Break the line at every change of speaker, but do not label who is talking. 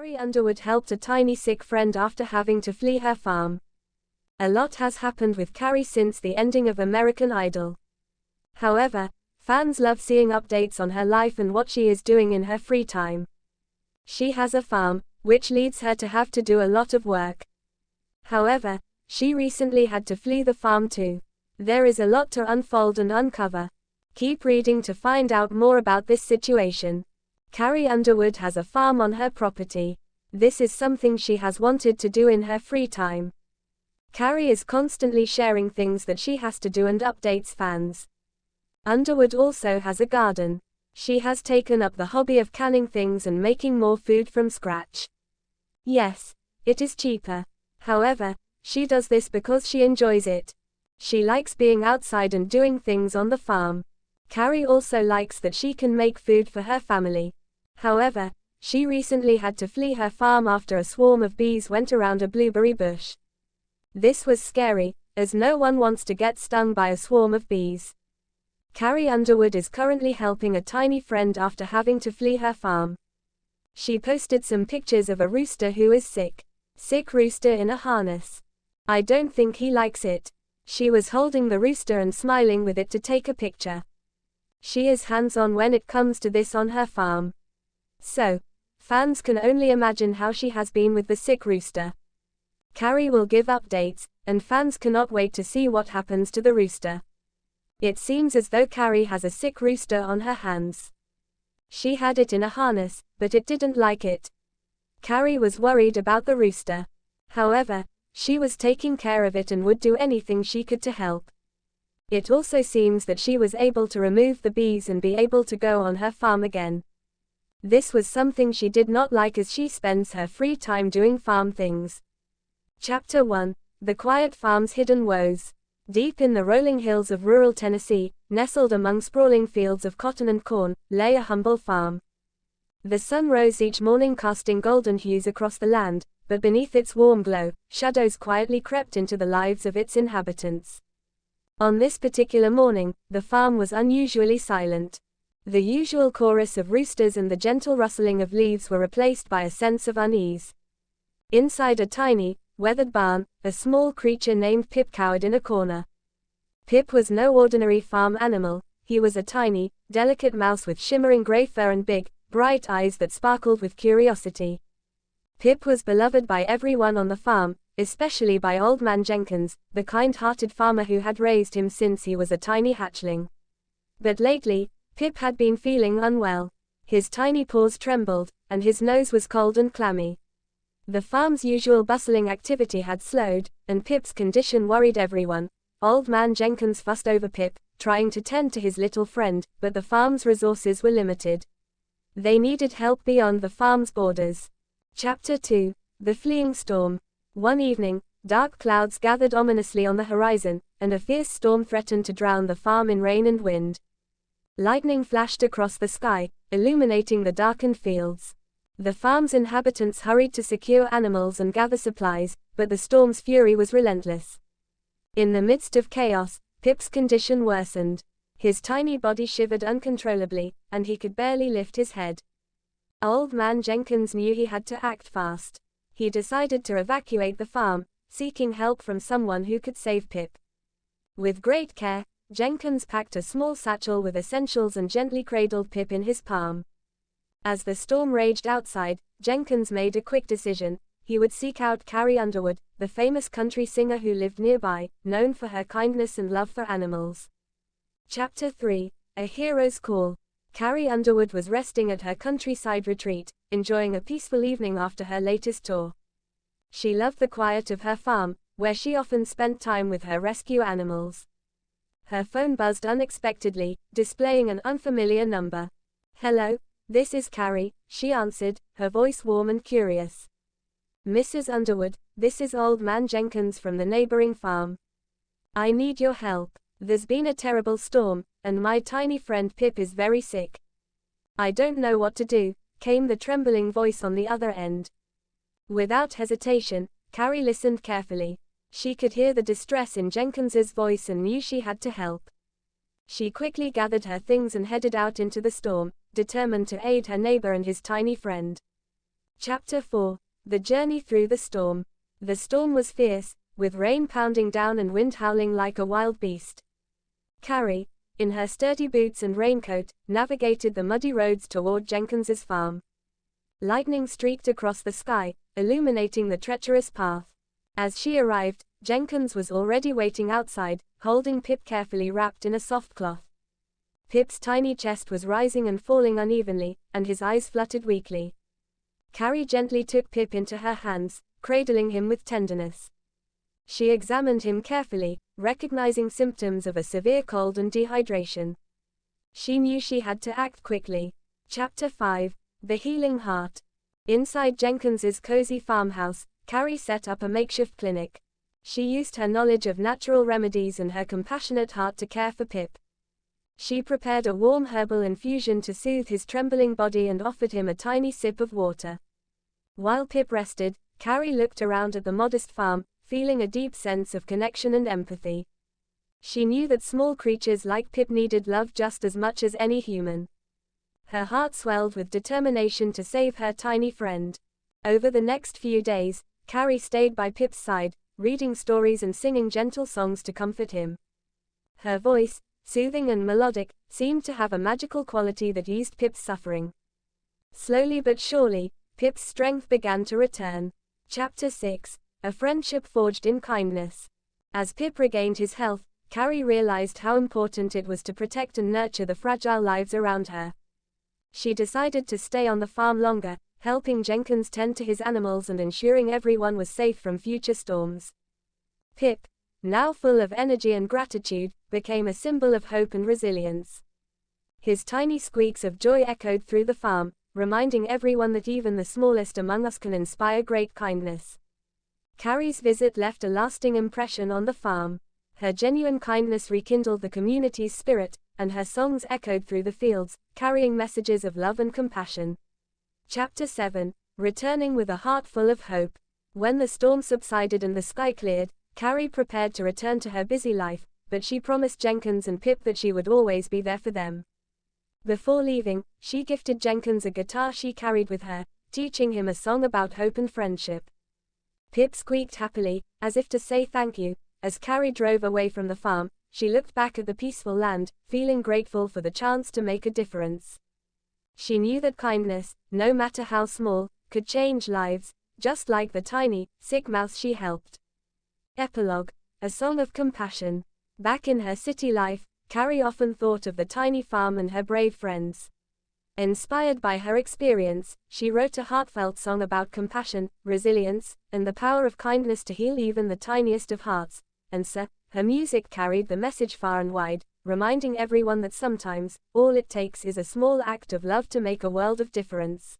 Carrie Underwood helped a tiny sick friend after having to flee her farm. A lot has happened with Carrie since the ending of American Idol. However, fans love seeing updates on her life and what she is doing in her free time. She has a farm, which leads her to have to do a lot of work. However, she recently had to flee the farm too. There is a lot to unfold and uncover. Keep reading to find out more about this situation. Carrie Underwood has a farm on her property. This is something she has wanted to do in her free time. Carrie is constantly sharing things that she has to do and updates fans. Underwood also has a garden. She has taken up the hobby of canning things and making more food from scratch. Yes, it is cheaper. However, she does this because she enjoys it. She likes being outside and doing things on the farm. Carrie also likes that she can make food for her family. However, she recently had to flee her farm after a swarm of bees went around a blueberry bush. This was scary, as no one wants to get stung by a swarm of bees. Carrie Underwood is currently helping a tiny friend after having to flee her farm. She posted some pictures of a rooster who is sick. Sick rooster in a harness. I don't think he likes it. She was holding the rooster and smiling with it to take a picture. She is hands-on when it comes to this on her farm. So, fans can only imagine how she has been with the sick rooster. Carrie will give updates, and fans cannot wait to see what happens to the rooster. It seems as though Carrie has a sick rooster on her hands. She had it in a harness, but it didn't like it. Carrie was worried about the rooster. However, she was taking care of it and would do anything she could to help. It also seems that she was able to remove the bees and be able to go on her farm again. This was something she did not like as she spends her free time doing farm things. Chapter 1. The Quiet Farm's Hidden Woes. Deep in the rolling hills of rural Tennessee, nestled among sprawling fields of cotton and corn, lay a humble farm. The sun rose each morning casting golden hues across the land, but beneath its warm glow, shadows quietly crept into the lives of its inhabitants. On this particular morning, the farm was unusually silent. The usual chorus of roosters and the gentle rustling of leaves were replaced by a sense of unease. Inside a tiny, weathered barn, a small creature named Pip cowered in a corner. Pip was no ordinary farm animal. He was a tiny, delicate mouse with shimmering gray fur and big, bright eyes that sparkled with curiosity. Pip was beloved by everyone on the farm, especially by Old Man Jenkins, the kind-hearted farmer who had raised him since he was a tiny hatchling. But lately, Pip had been feeling unwell. His tiny paws trembled, and his nose was cold and clammy. The farm's usual bustling activity had slowed, and Pip's condition worried everyone. Old Man Jenkins fussed over Pip, trying to tend to his little friend, but the farm's resources were limited. They needed help beyond the farm's borders. Chapter 2. The Fleeing Storm. One evening, dark clouds gathered ominously on the horizon, and a fierce storm threatened to drown the farm in rain and wind. Lightning flashed across the sky, illuminating the darkened fields. The farm's inhabitants hurried to secure animals and gather supplies, but the storm's fury was relentless. In the midst of chaos, Pip's condition worsened. His tiny body shivered uncontrollably, and he could barely lift his head. Old Man Jenkins knew he had to act fast. He decided to evacuate the farm, seeking help from someone who could save Pip. With great care, Jenkins packed a small satchel with essentials and gently cradled Pip in his palm. As the storm raged outside, Jenkins made a quick decision. He would seek out Carrie Underwood, the famous country singer who lived nearby, known for her kindness and love for animals. Chapter 3. A Hero's Call. Carrie Underwood was resting at her countryside retreat, enjoying a peaceful evening after her latest tour. She loved the quiet of her farm, where she often spent time with her rescue animals. Her phone buzzed unexpectedly, displaying an unfamiliar number. "Hello, this is Carrie," she answered, her voice warm and curious. "Mrs. Underwood, this is Old Man Jenkins from the neighboring farm. I need your help. There's been a terrible storm, and my tiny friend Pip is very sick. I don't know what to do," came the trembling voice on the other end. Without hesitation, Carrie listened carefully. She could hear the distress in Jenkins's voice and knew she had to help. She quickly gathered her things and headed out into the storm, determined to aid her neighbor and his tiny friend. Chapter 4. The Journey Through the Storm. The storm was fierce, with rain pounding down and wind howling like a wild beast. Carrie, in her sturdy boots and raincoat, navigated the muddy roads toward Jenkins's farm. Lightning streaked across the sky, illuminating the treacherous path. As she arrived, Jenkins was already waiting outside, holding Pip carefully wrapped in a soft cloth. Pip's tiny chest was rising and falling unevenly, and his eyes fluttered weakly. Carrie gently took Pip into her hands, cradling him with tenderness. She examined him carefully, recognizing symptoms of a severe cold and dehydration. She knew she had to act quickly. Chapter 5. The Healing Heart. Inside Jenkins's cozy farmhouse, Carrie set up a makeshift clinic. She used her knowledge of natural remedies and her compassionate heart to care for Pip. She prepared a warm herbal infusion to soothe his trembling body and offered him a tiny sip of water. While Pip rested, Carrie looked around at the modest farm, feeling a deep sense of connection and empathy. She knew that small creatures like Pip needed love just as much as any human. Her heart swelled with determination to save her tiny friend. Over the next few days, Carrie stayed by Pip's side, reading stories and singing gentle songs to comfort him. Her voice, soothing and melodic, seemed to have a magical quality that eased Pip's suffering. Slowly but surely, Pip's strength began to return. Chapter 6. A Friendship Forged in Kindness. As Pip regained his health, Carrie realized how important it was to protect and nurture the fragile lives around her. She decided to stay on the farm longer, helping Jenkins tend to his animals and ensuring everyone was safe from future storms. Pip, now full of energy and gratitude, became a symbol of hope and resilience. His tiny squeaks of joy echoed through the farm, reminding everyone that even the smallest among us can inspire great kindness. Carrie's visit left a lasting impression on the farm. Her genuine kindness rekindled the community's spirit, and her songs echoed through the fields, carrying messages of love and compassion. Chapter 7. Returning with a heart full of hope. When the storm subsided and the sky cleared, Carrie prepared to return to her busy life, but she promised Jenkins and Pip that she would always be there for them. Before leaving, she gifted Jenkins a guitar she carried with her, teaching him a song about hope and friendship. Pip squeaked happily, as if to say thank you. As Carrie drove away from the farm, she looked back at the peaceful land, feeling grateful for the chance to make a difference. She knew that kindness, no matter how small, could change lives, just like the tiny, sick mouse she helped. Epilogue. A Song of Compassion. Back in her city life, Carrie often thought of the tiny farm and her brave friends. Inspired by her experience, she wrote a heartfelt song about compassion, resilience, and the power of kindness to heal even the tiniest of hearts. And so, her music carried the message far and wide, reminding everyone that sometimes, all it takes is a small act of love to make a world of difference.